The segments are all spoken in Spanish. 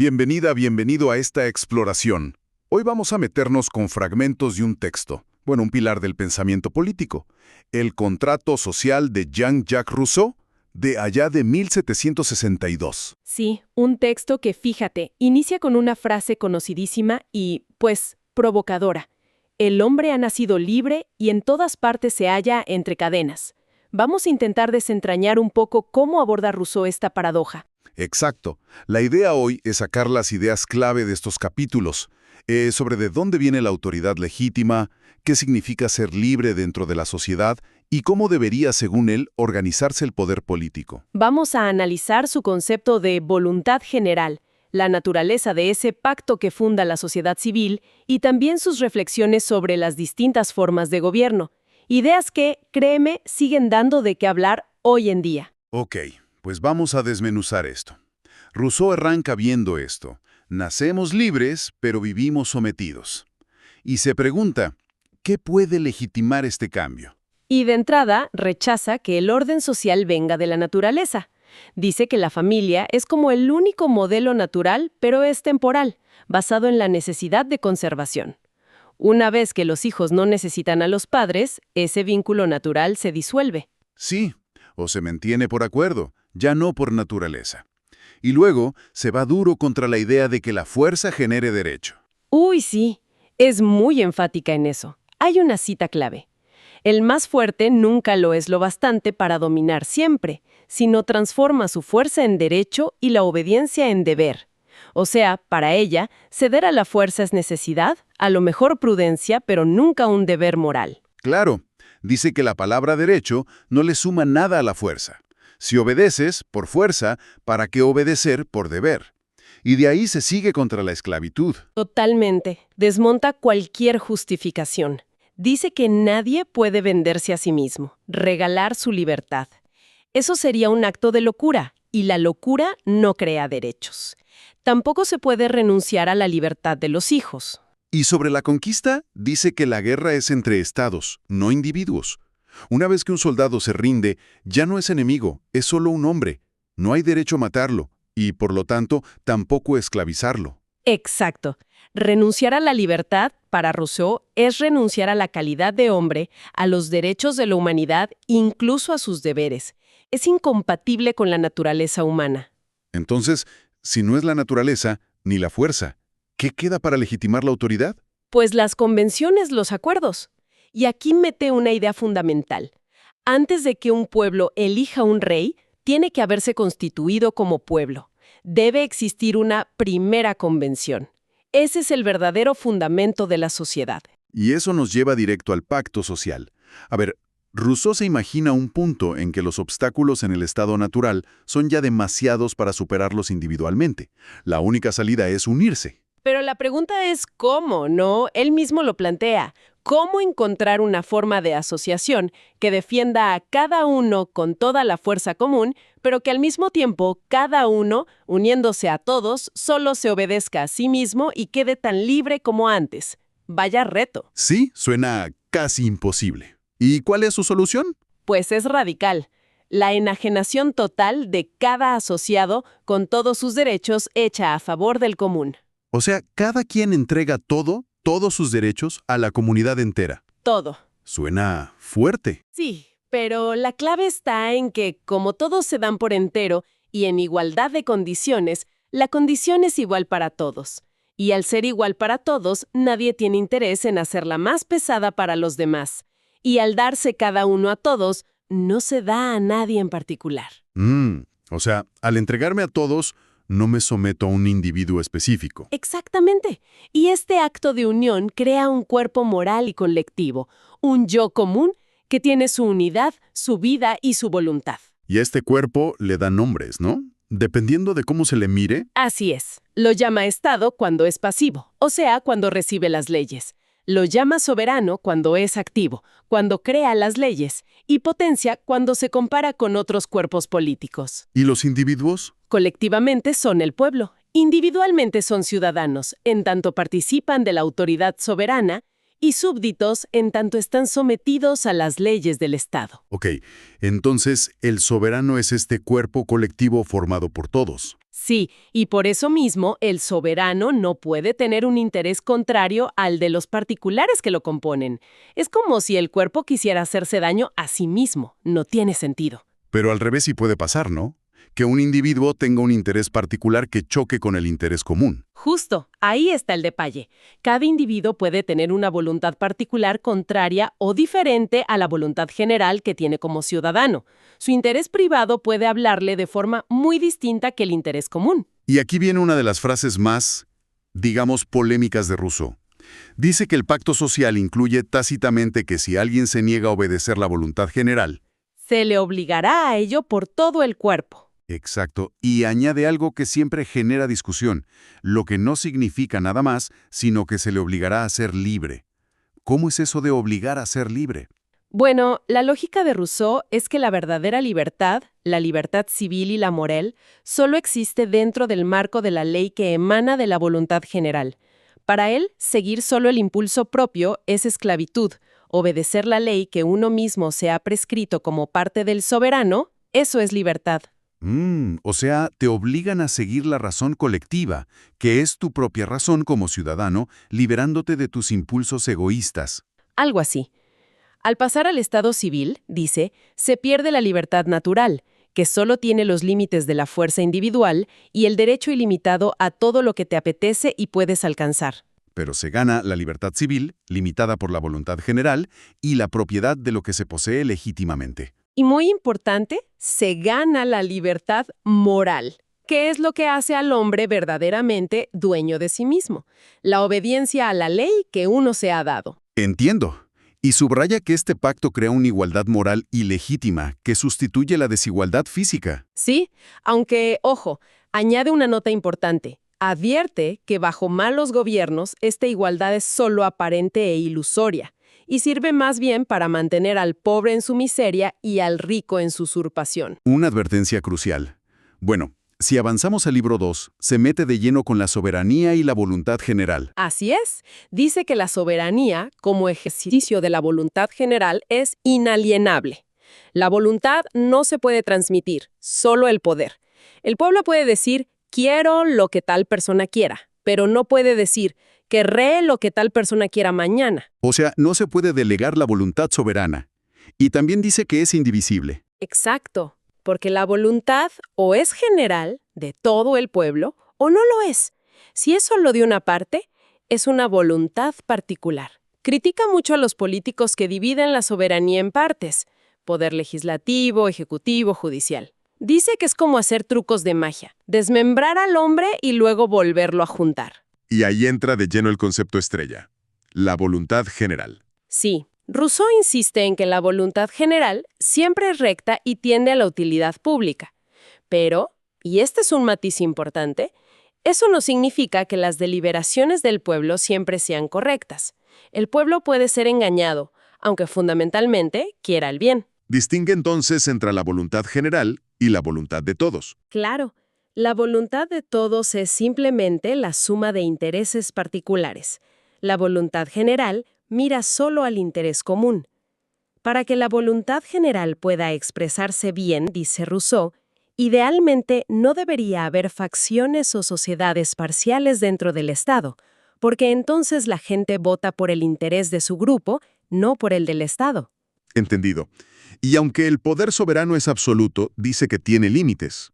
Bienvenida, bienvenido a esta exploración. Hoy vamos a meternos con fragmentos de un texto, un pilar del pensamiento político, el Contrato Social de Jean-Jacques Rousseau, de allá de 1762. Sí, un texto que, fíjate, inicia con una frase conocidísima y, provocadora. El hombre ha nacido libre y en todas partes se halla entre cadenas. Vamos a intentar desentrañar un poco cómo aborda Rousseau esta paradoja. Exacto. La idea hoy es sacar las ideas clave de estos capítulos, sobre de dónde viene la autoridad legítima, qué significa ser libre dentro de la sociedad y cómo debería, según él, organizarse el poder político. Vamos a analizar su concepto de voluntad general, la naturaleza de ese pacto que funda la sociedad civil y también sus reflexiones sobre las distintas formas de gobierno. Ideas que, créeme, siguen dando de qué hablar hoy en día. Ok, pues vamos a desmenuzar esto. Rousseau arranca viendo esto. Nacemos libres, pero vivimos sometidos. Y se pregunta, ¿qué puede legitimar este cambio? Y de entrada, rechaza que el orden social venga de la naturaleza. Dice que la familia es como el único modelo natural, pero es temporal, basado en la necesidad de conservación. Una vez que los hijos no necesitan a los padres, ese vínculo natural se disuelve. Sí, o se mantiene por acuerdo, ya no por naturaleza. Y luego se va duro contra la idea de que la fuerza genere derecho. Uy, sí, es muy enfática en eso. Hay una cita clave. El más fuerte nunca lo es lo bastante para dominar siempre, sino transforma su fuerza en derecho y la obediencia en deber. O sea, para ella, ceder a la fuerza es necesidad, a lo mejor prudencia, pero nunca un deber moral. Claro, dice que la palabra derecho no le suma nada a la fuerza. Si obedeces, por fuerza, ¿para qué obedecer por deber? Y de ahí se sigue contra la esclavitud. Totalmente. Desmonta cualquier justificación. Dice que nadie puede venderse a sí mismo, regalar su libertad. Eso sería un acto de locura, y la locura no crea derechos. Tampoco se puede renunciar a la libertad de los hijos. Y sobre la conquista, dice que la guerra es entre estados, no individuos. Una vez que un soldado se rinde, ya no es enemigo, es solo un hombre. No hay derecho a matarlo, y por lo tanto, tampoco esclavizarlo. Exacto. Renunciar a la libertad, para Rousseau, es renunciar a la calidad de hombre, a los derechos de la humanidad, incluso a sus deberes. Es incompatible con la naturaleza humana. Entonces, si no es la naturaleza, ni la fuerza, ¿qué queda para legitimar la autoridad? Pues las convenciones, los acuerdos. Y aquí mete una idea fundamental. Antes de que un pueblo elija un rey, tiene que haberse constituido como pueblo. Debe existir una primera convención. Ese es el verdadero fundamento de la sociedad. Y eso nos lleva directo al pacto social. A ver, Rousseau se imagina un punto en que los obstáculos en el estado natural son ya demasiados para superarlos individualmente. La única salida es unirse. Pero la pregunta es ¿cómo? ¿No? Él mismo lo plantea. ¿Cómo encontrar una forma de asociación que defienda a cada uno con toda la fuerza común, pero que al mismo tiempo cada uno, uniéndose a todos, solo se obedezca a sí mismo y quede tan libre como antes? Vaya reto. Sí, suena casi imposible. ¿Y cuál es su solución? Pues es radical. La enajenación total de cada asociado con todos sus derechos hecha a favor del común. O sea, cada quien entrega todos sus derechos a la comunidad entera. Todo. Suena fuerte. Sí, pero la clave está en que, como todos se dan por entero y en igualdad de condiciones, la condición es igual para todos. Y al ser igual para todos, nadie tiene interés en hacerla más pesada para los demás. Y al darse cada uno a todos, no se da a nadie en particular. O sea, al entregarme a todos, no me someto a un individuo específico. Exactamente. Y este acto de unión crea un cuerpo moral y colectivo, un yo común que tiene su unidad, su vida y su voluntad. Y a este cuerpo le da nombres, ¿no? Dependiendo de cómo se le mire. Así es. Lo llama Estado cuando es pasivo, o sea, cuando recibe las leyes. Lo llama soberano cuando es activo, cuando crea las leyes, y potencia cuando se compara con otros cuerpos políticos. ¿Y los individuos? Colectivamente son el pueblo, individualmente son ciudadanos, en tanto participan de la autoridad soberana, y súbditos en tanto están sometidos a las leyes del Estado. Ok, entonces el soberano es este cuerpo colectivo formado por todos. Sí, y por eso mismo el soberano no puede tener un interés contrario al de los particulares que lo componen. Es como si el cuerpo quisiera hacerse daño a sí mismo. No tiene sentido. Pero al revés sí puede pasar, ¿no? Que un individuo tenga un interés particular que choque con el interés común. Justo, ahí está el detalle. Cada individuo puede tener una voluntad particular contraria o diferente a la voluntad general que tiene como ciudadano. Su interés privado puede hablarle de forma muy distinta que el interés común. Y aquí viene una de las frases más, digamos, polémicas de Rousseau. Dice que el pacto social incluye tácitamente que si alguien se niega a obedecer la voluntad general. Se le obligará a ello por todo el cuerpo. Exacto, y añade algo que siempre genera discusión, lo que no significa nada más, sino que se le obligará a ser libre. ¿Cómo es eso de obligar a ser libre? Bueno, la lógica de Rousseau es que la verdadera libertad, la libertad civil y la moral, solo existe dentro del marco de la ley que emana de la voluntad general. Para él, seguir solo el impulso propio es esclavitud. Obedecer la ley que uno mismo se ha prescrito como parte del soberano, eso es libertad. O sea, te obligan a seguir la razón colectiva, que es tu propia razón como ciudadano, liberándote de tus impulsos egoístas. Algo así. Al pasar al estado civil, dice, se pierde la libertad natural, que solo tiene los límites de la fuerza individual y el derecho ilimitado a todo lo que te apetece y puedes alcanzar. Pero se gana la libertad civil, limitada por la voluntad general, y la propiedad de lo que se posee legítimamente. Y muy importante, se gana la libertad moral, que es lo que hace al hombre verdaderamente dueño de sí mismo, la obediencia a la ley que uno se ha dado. Entiendo. Y subraya que este pacto crea una igualdad moral ilegítima que sustituye la desigualdad física. Sí, aunque, ojo, añade una nota importante. Advierte que bajo malos gobiernos esta igualdad es solo aparente e ilusoria, y sirve más bien para mantener al pobre en su miseria y al rico en su usurpación. Una advertencia crucial. Bueno, si avanzamos al libro 2, se mete de lleno con la soberanía y la voluntad general. Así es. Dice que la soberanía, como ejercicio de la voluntad general, es inalienable. La voluntad no se puede transmitir, solo el poder. El pueblo puede decir, quiero lo que tal persona quiera, pero no puede decir, querré lo que tal persona quiera mañana. O sea, no se puede delegar la voluntad soberana. Y también dice que es indivisible. Exacto, porque la voluntad o es general, de todo el pueblo, o no lo es. Si es solo de una parte, es una voluntad particular. Critica mucho a los políticos que dividen la soberanía en partes, poder legislativo, ejecutivo, judicial. Dice que es como hacer trucos de magia, desmembrar al hombre y luego volverlo a juntar. Y ahí entra de lleno el concepto estrella, la voluntad general. Sí, Rousseau insiste en que la voluntad general siempre es recta y tiende a la utilidad pública. Pero, y este es un matiz importante, eso no significa que las deliberaciones del pueblo siempre sean correctas. El pueblo puede ser engañado, aunque fundamentalmente quiera el bien. Distingue entonces entre la voluntad general y la voluntad de todos. Claro, la voluntad de todos es simplemente la suma de intereses particulares. La voluntad general mira solo al interés común. Para que la voluntad general pueda expresarse bien, dice Rousseau, idealmente no debería haber facciones o sociedades parciales dentro del Estado, porque entonces la gente vota por el interés de su grupo, no por el del Estado. Entendido. Y aunque el poder soberano es absoluto, dice que tiene límites.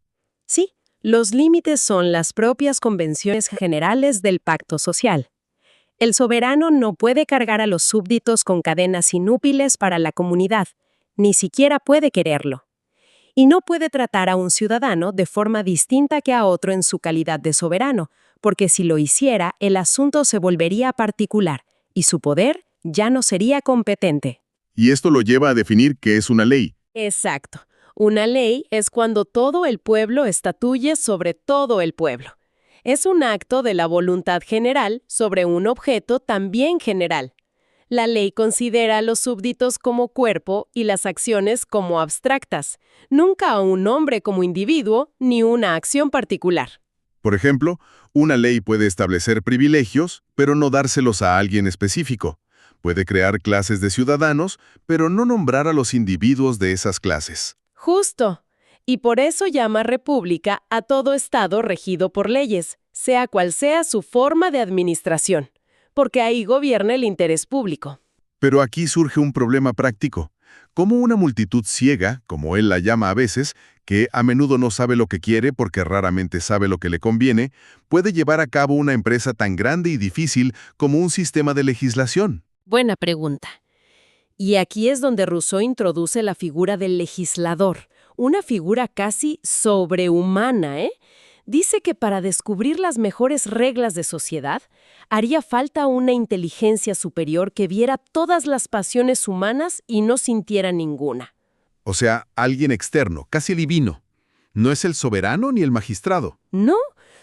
Sí, los límites son las propias convenciones generales del pacto social. El soberano no puede cargar a los súbditos con cadenas inútiles para la comunidad, ni siquiera puede quererlo. Y no puede tratar a un ciudadano de forma distinta que a otro en su calidad de soberano, porque si lo hiciera, el asunto se volvería particular y su poder ya no sería competente. Y esto lo lleva a definir qué es una ley. Exacto. Una ley es cuando todo el pueblo estatuye sobre todo el pueblo. Es un acto de la voluntad general sobre un objeto también general. La ley considera a los súbditos como cuerpo y las acciones como abstractas, nunca a un hombre como individuo ni una acción particular. Por ejemplo, una ley puede establecer privilegios, pero no dárselos a alguien específico. Puede crear clases de ciudadanos, pero no nombrar a los individuos de esas clases. Justo. Y por eso llama república a todo Estado regido por leyes, sea cual sea su forma de administración, porque ahí gobierna el interés público. Pero aquí surge un problema práctico. ¿Cómo una multitud ciega, como él la llama a veces, que a menudo no sabe lo que quiere porque raramente sabe lo que le conviene, puede llevar a cabo una empresa tan grande y difícil como un sistema de legislación? Buena pregunta. Y aquí es donde Rousseau introduce la figura del legislador, una figura casi sobrehumana, ¿eh? Dice que para descubrir las mejores reglas de sociedad, haría falta una inteligencia superior que viera todas las pasiones humanas y no sintiera ninguna. O sea, alguien externo, casi divino. No es el soberano ni el magistrado. No,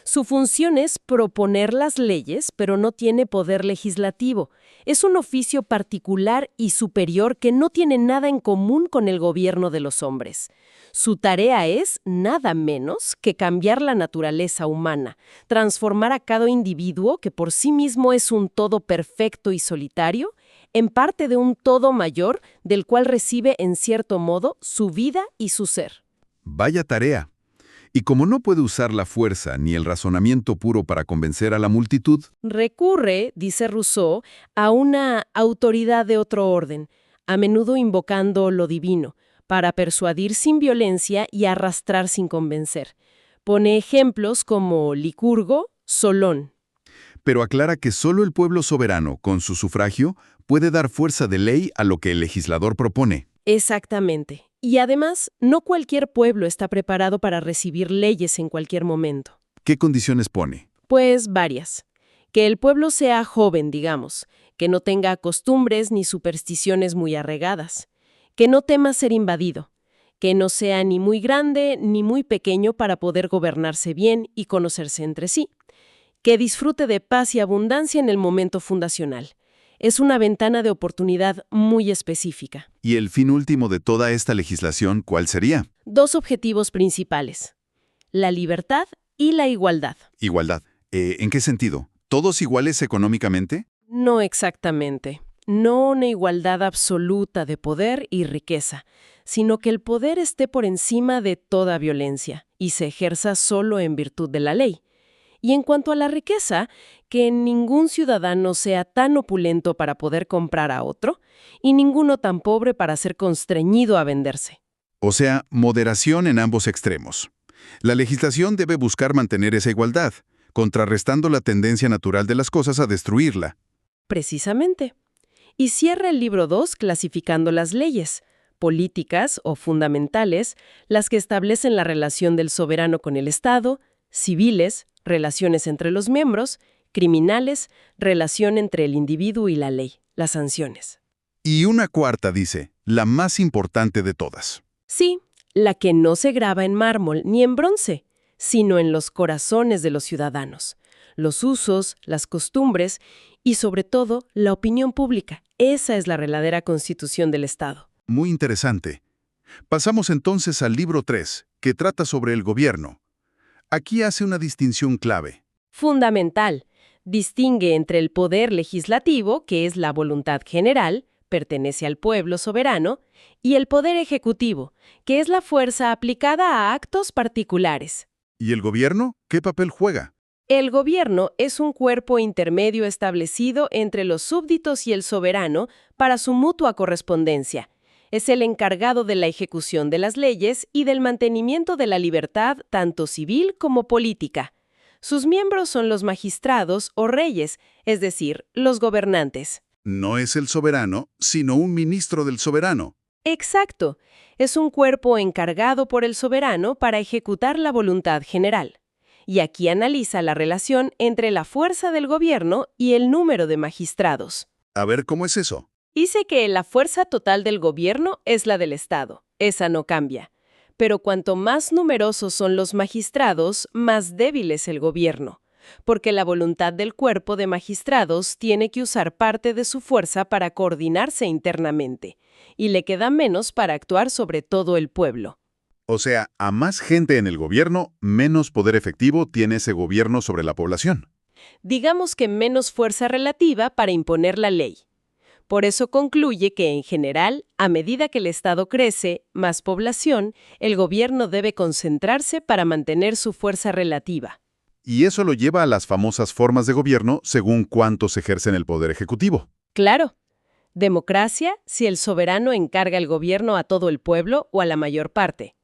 su función es proponer las leyes, pero no tiene poder legislativo. Es un oficio particular y superior que no tiene nada en común con el gobierno de los hombres. Su tarea es nada menos que cambiar la naturaleza humana, transformar a cada individuo, que por sí mismo es un todo perfecto y solitario, en parte de un todo mayor del cual recibe en cierto modo su vida y su ser. Vaya tarea. Y como no puede usar la fuerza ni el razonamiento puro para convencer a la multitud, Recurre, dice Rousseau, a una autoridad de otro orden, a menudo invocando lo divino, para persuadir sin violencia y arrastrar sin convencer. Pone ejemplos como Licurgo, Solón. pero aclara que solo el pueblo soberano, con su sufragio, puede dar fuerza de ley a lo que el legislador propone. Exactamente. Y además, no cualquier pueblo está preparado para recibir leyes en cualquier momento. ¿Qué condiciones pone? Pues varias. Que el pueblo sea joven, digamos, que no tenga costumbres ni supersticiones muy arraigadas, que no tema ser invadido, que no sea ni muy grande ni muy pequeño para poder gobernarse bien y conocerse entre sí, que disfrute de paz y abundancia en el momento fundacional. Es una ventana de oportunidad muy específica. ¿Y el fin último de toda esta legislación cuál sería? Dos objetivos principales: la libertad y la igualdad. Igualdad. ¿En qué sentido? ¿Todos iguales económicamente? No exactamente. No una igualdad absoluta de poder y riqueza, sino que el poder esté por encima de toda violencia y se ejerza solo en virtud de la ley. Y en cuanto a la riqueza, que ningún ciudadano sea tan opulento para poder comprar a otro, y ninguno tan pobre para ser constreñido a venderse. O sea, moderación en ambos extremos. La legislación debe buscar mantener esa igualdad, contrarrestando la tendencia natural de las cosas a destruirla. Precisamente. Y cierra el libro 2 clasificando las leyes, políticas o fundamentales, las que establecen la relación del soberano con el Estado, civiles, relaciones entre los miembros, criminales, relación entre el individuo y la ley, las sanciones. Y una cuarta dice, la más importante de todas. Sí, la que no se graba en mármol ni en bronce, sino en los corazones de los ciudadanos, los usos, las costumbres y, sobre todo, la opinión pública. Esa es la verdadera constitución del Estado. Muy interesante. Pasamos entonces al libro 3, que trata sobre el gobierno. Aquí hace una distinción clave. Fundamental. Distingue entre el poder legislativo, que es la voluntad general, pertenece al pueblo soberano, y el poder ejecutivo, que es la fuerza aplicada a actos particulares. ¿Y el gobierno? ¿Qué papel juega? El gobierno es un cuerpo intermedio establecido entre los súbditos y el soberano para su mutua correspondencia. Es el encargado de la ejecución de las leyes y del mantenimiento de la libertad tanto civil como política. Sus miembros son los magistrados o reyes, es decir, los gobernantes. No es el soberano, sino un ministro del soberano. Exacto. Es un cuerpo encargado por el soberano para ejecutar la voluntad general. Y aquí analiza la relación entre la fuerza del gobierno y el número de magistrados. A ver, ¿cómo es eso? Dice que la fuerza total del gobierno es la del Estado. Esa no cambia. Pero cuanto más numerosos son los magistrados, más débil es el gobierno. Porque la voluntad del cuerpo de magistrados tiene que usar parte de su fuerza para coordinarse internamente. Y le queda menos para actuar sobre todo el pueblo. O sea, a más gente en el gobierno, menos poder efectivo tiene ese gobierno sobre la población. Digamos que menos fuerza relativa para imponer la ley. Por eso concluye que, en general, a medida que el Estado crece, más población, el gobierno debe concentrarse para mantener su fuerza relativa. Y eso lo lleva a las famosas formas de gobierno según cuántos ejercen el poder ejecutivo. Claro. Democracia, si el soberano encarga el gobierno a todo el pueblo o a la mayor parte.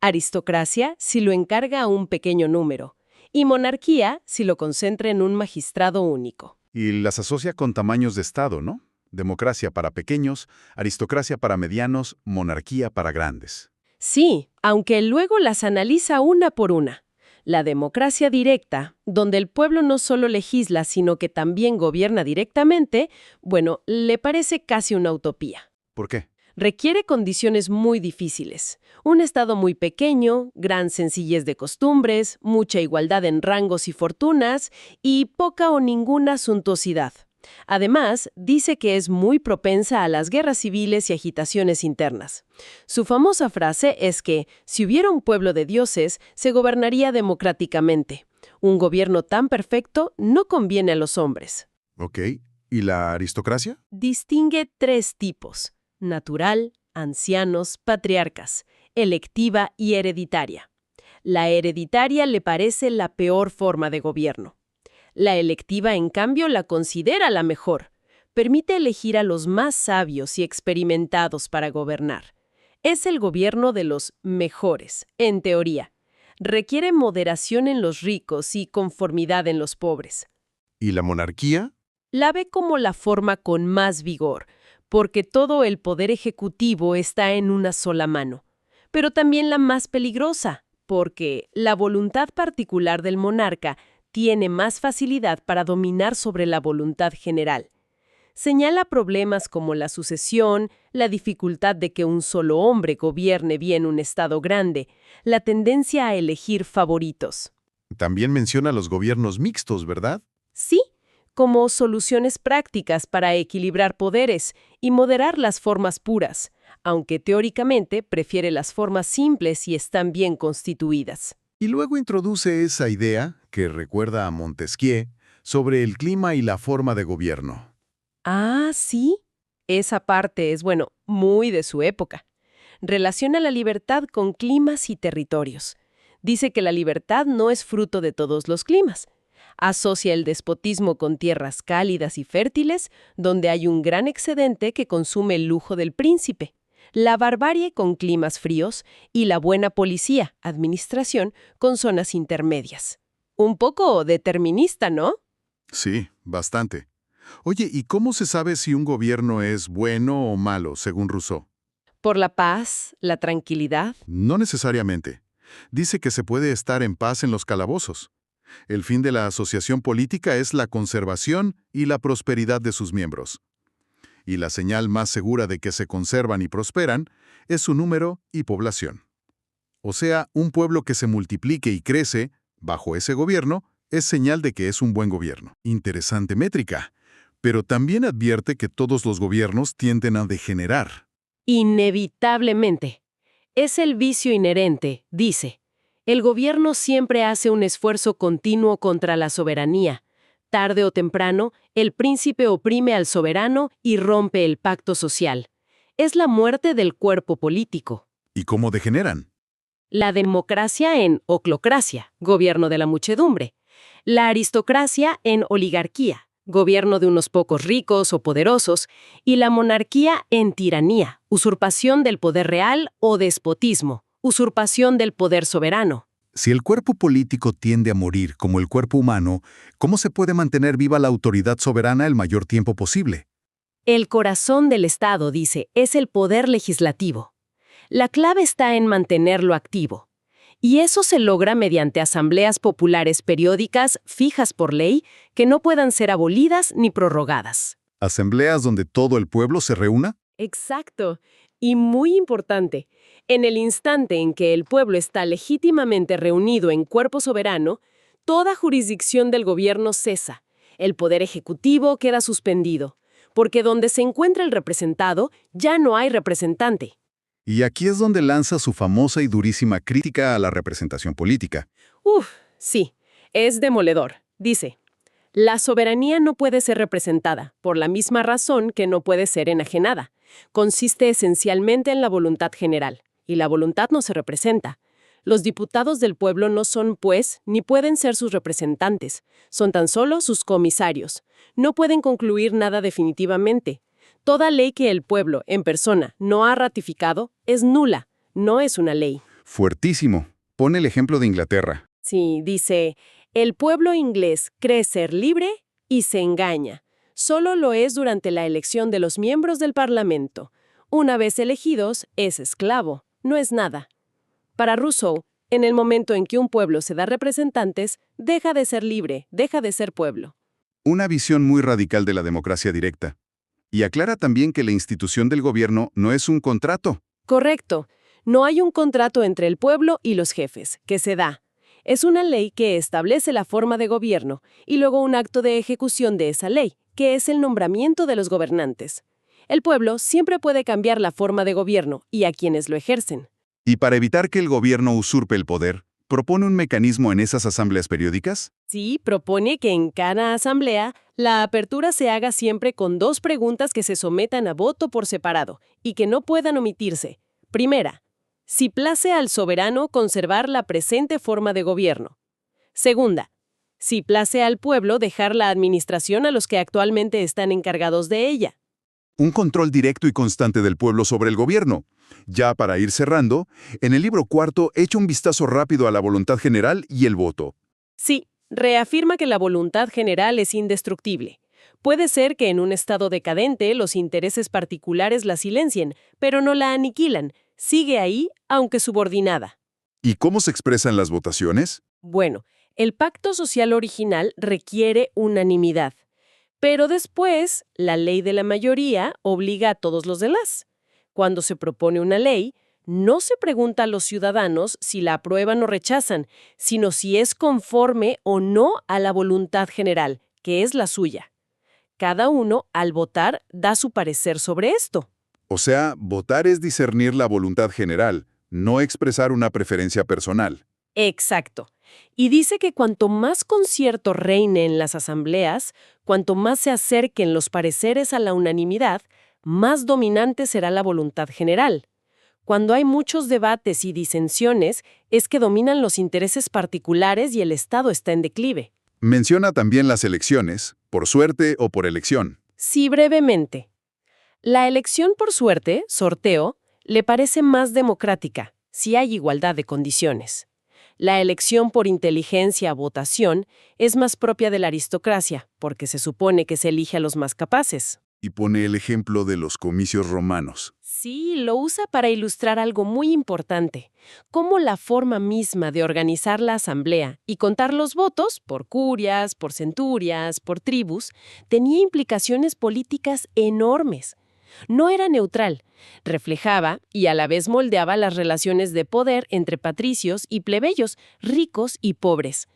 Aristocracia, si lo encarga a un pequeño número. Y monarquía, si lo concentra en un magistrado único. Y las asocia con tamaños de Estado, ¿no? Democracia para pequeños, aristocracia para medianos, monarquía para grandes. Sí, aunque luego las analiza una por una. La democracia directa, donde el pueblo no solo legisla, sino que también gobierna directamente, bueno, le parece casi una utopía. ¿Por qué? Requiere condiciones muy difíciles. Un Estado muy pequeño, gran sencillez de costumbres, mucha igualdad en rangos y fortunas y poca o ninguna suntuosidad. Además, dice que es muy propensa a las guerras civiles y agitaciones internas. Su famosa frase es que, si hubiera un pueblo de dioses, se gobernaría democráticamente. Un gobierno tan perfecto no conviene a los hombres. Ok. ¿Y la aristocracia? Distingue 3 tipos: natural, ancianos, patriarcas, electiva y hereditaria. La hereditaria le parece la peor forma de gobierno. La electiva, en cambio, la considera la mejor. Permite elegir a los más sabios y experimentados para gobernar. Es el gobierno de los mejores, en teoría. Requiere moderación en los ricos y conformidad en los pobres. ¿Y la monarquía? La ve como la forma con más vigor, porque todo el poder ejecutivo está en una sola mano. Pero también la más peligrosa, porque la voluntad particular del monarca tiene más facilidad para dominar sobre la voluntad general. Señala problemas como la sucesión, la dificultad de que un solo hombre gobierne bien un estado grande, la tendencia a elegir favoritos. También menciona los gobiernos mixtos, ¿verdad? Sí, como soluciones prácticas para equilibrar poderes y moderar las formas puras, aunque teóricamente prefiere las formas simples y están bien constituidas. Y luego introduce esa idea, que recuerda a Montesquieu, sobre el clima y la forma de gobierno. Ah, sí. Esa parte es, muy de su época. Relaciona la libertad con climas y territorios. Dice que la libertad no es fruto de todos los climas. Asocia el despotismo con tierras cálidas y fértiles, donde hay un gran excedente que consume el lujo del príncipe. La barbarie con climas fríos y la buena policía, administración, con zonas intermedias. Un poco determinista, ¿no? Sí, bastante. Oye, ¿y cómo se sabe si un gobierno es bueno o malo, según Rousseau? Por la paz, la tranquilidad. No necesariamente. Dice que se puede estar en paz en los calabozos. El fin de la asociación política es la conservación y la prosperidad de sus miembros. Y la señal más segura de que se conservan y prosperan es su número y población. O sea, un pueblo que se multiplique y crece, bajo ese gobierno, es señal de que es un buen gobierno. Interesante métrica. Pero también advierte que todos los gobiernos tienden a degenerar. Inevitablemente. Es el vicio inherente, dice. El gobierno siempre hace un esfuerzo continuo contra la soberanía. Tarde o temprano, el príncipe oprime al soberano y rompe el pacto social. Es la muerte del cuerpo político. ¿Y cómo degeneran? La democracia en oclocracia, gobierno de la muchedumbre. La aristocracia en oligarquía, gobierno de unos pocos ricos o poderosos. Y la monarquía en tiranía, usurpación del poder real o despotismo, usurpación del poder soberano. Si el cuerpo político tiende a morir como el cuerpo humano, ¿cómo se puede mantener viva la autoridad soberana el mayor tiempo posible? El corazón del Estado, dice, es el poder legislativo. La clave está en mantenerlo activo. Y eso se logra mediante asambleas populares periódicas fijas por ley que no puedan ser abolidas ni prorrogadas. ¿Asambleas donde todo el pueblo se reúna? Exacto. Y muy importante, en el instante en que el pueblo está legítimamente reunido en cuerpo soberano, toda jurisdicción del gobierno cesa. El poder ejecutivo queda suspendido, porque donde se encuentra el representado, ya no hay representante. Y aquí es donde lanza su famosa y durísima crítica a la representación política. Sí, es demoledor. Dice, La soberanía no puede ser representada, por la misma razón que no puede ser enajenada. Consiste esencialmente en la voluntad general, y la voluntad no se representa. Los diputados del pueblo no son, pues, ni pueden ser sus representantes, son tan solo sus comisarios. No pueden concluir nada definitivamente. Toda ley que el pueblo, en persona, no ha ratificado es nula, no es una ley. Fuertísimo. Pone el ejemplo de Inglaterra. Sí, dice, el pueblo inglés cree ser libre y se engaña. Solo lo es durante la elección de los miembros del Parlamento. Una vez elegidos, es esclavo, no es nada. Para Rousseau, en el momento en que un pueblo se da representantes, deja de ser libre, deja de ser pueblo. Una visión muy radical de la democracia directa. Y aclara también que la institución del gobierno no es un contrato. Correcto. No hay un contrato entre el pueblo y los jefes, que se da. Es una ley que establece la forma de gobierno y luego un acto de ejecución de esa ley, que es el nombramiento de los gobernantes. El pueblo siempre puede cambiar la forma de gobierno y a quienes lo ejercen. Y para evitar que el gobierno usurpe el poder, ¿propone un mecanismo en esas asambleas periódicas? Sí, propone que en cada asamblea la apertura se haga siempre con 2 preguntas que se sometan a voto por separado y que no puedan omitirse. Primera, si place al soberano conservar la presente forma de gobierno. Segunda, si place al pueblo dejar la administración a los que actualmente están encargados de ella. Un control directo y constante del pueblo sobre el gobierno. Ya para ir cerrando, en el libro cuarto echa un vistazo rápido a la voluntad general y el voto. Sí, reafirma que la voluntad general es indestructible. Puede ser que en un estado decadente los intereses particulares la silencien, pero no la aniquilan. Sigue ahí, aunque subordinada. ¿Y cómo se expresan las votaciones? Bueno, el pacto social original requiere unanimidad. Pero después, la ley de la mayoría obliga a todos los demás. Cuando se propone una ley, no se pregunta a los ciudadanos si la aprueban o rechazan, sino si es conforme o no a la voluntad general, que es la suya. Cada uno, al votar, da su parecer sobre esto. O sea, votar es discernir la voluntad general, no expresar una preferencia personal. Exacto. Y dice que cuanto más concierto reine en las asambleas, cuanto más se acerquen los pareceres a la unanimidad, más dominante será la voluntad general. Cuando hay muchos debates y disensiones, es que dominan los intereses particulares y el Estado está en declive. Menciona también las elecciones, por suerte o por elección. Sí, brevemente. La elección por suerte, sorteo, le parece más democrática, si hay igualdad de condiciones. La elección por inteligencia, votación, es más propia de la aristocracia, porque se supone que se elige a los más capaces. Y pone el ejemplo de los comicios romanos. Sí, lo usa para ilustrar algo muy importante, cómo la forma misma de organizar la asamblea y contar los votos, por curias, por centurias, por tribus, tenía implicaciones políticas enormes. No era neutral, reflejaba y a la vez moldeaba las relaciones de poder entre patricios y plebeyos, ricos y pobres.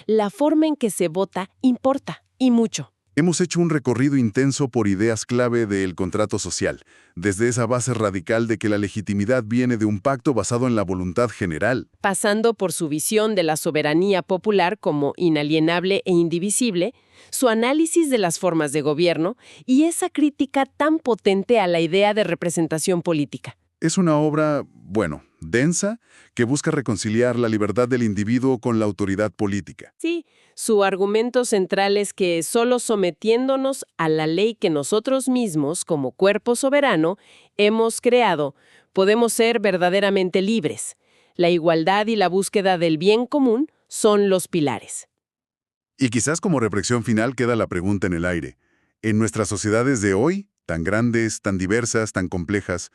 La forma en que se vota importa, y mucho. Hemos hecho un recorrido intenso por ideas clave del contrato social, desde esa base radical de que la legitimidad viene de un pacto basado en la voluntad general, Pasando por su visión de la soberanía popular como inalienable e indivisible, su análisis de las formas de gobierno y esa crítica tan potente a la idea de representación política. Es una obra, bueno, densa, que busca reconciliar la libertad del individuo con la autoridad política. Sí, su argumento central es que solo sometiéndonos a la ley que nosotros mismos, como cuerpo soberano, hemos creado, podemos ser verdaderamente libres. La igualdad y la búsqueda del bien común son los pilares. Y quizás como reflexión final queda la pregunta en el aire. En nuestras sociedades de hoy, tan grandes, tan diversas, tan complejas,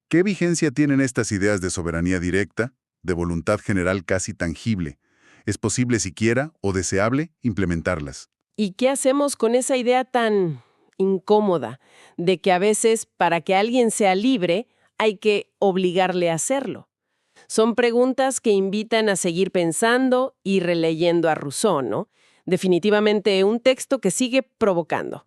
¿qué vigencia tienen estas ideas de soberanía directa, de voluntad general casi tangible? ¿Es posible siquiera o deseable implementarlas? ¿Y qué hacemos con esa idea tan incómoda de que a veces para que alguien sea libre hay que obligarle a hacerlo? Son preguntas que invitan a seguir pensando y releyendo a Rousseau, ¿no? Definitivamente un texto que sigue provocando.